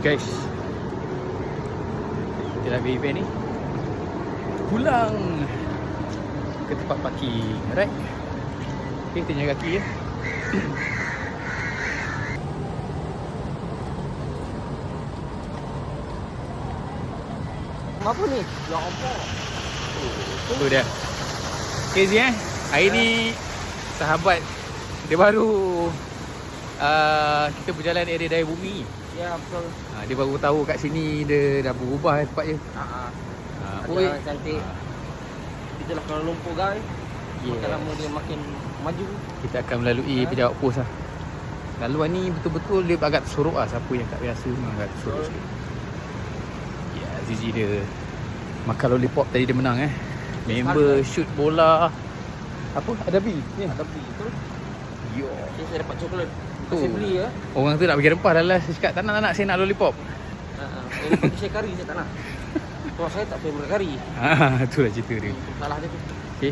guys, kita dah event ni pulang ke tempat parking, right? Okay, kita jaga kaki ya. Apa ni? Ya Allah. Tu dia. Okay Zee, hari ni sahabat dia baru kita berjalan area Daya Bumi. Ya betul. Dia baru tahu kat sini dia dah berubah tempat dia. Ada cantik. Itulah Kuala Lumpur guys. Yeah. Makin lama dia makin maju. Kita akan melalui pejabat pos lah. Laluan ni betul-betul dia agak tersorok lah. Siapa yang tak biasa memang agak tersorok sikit. Ya, Zizi dia makan lollipop tadi dia menang Member shoot bola. Apa? Ada bil? Ya. Ada beli betul. Yo. Okay, saya dapat coklat. Tu. Saya beli ya. Orang tu nak bagi rempah dah lah. Saya cakap tak nak, saya nak lollipop. Ini bagi saya kari saya tak nak. Kalau saya tak boleh makan kari. Itulah cerita dia. Salah dia tu. Okay.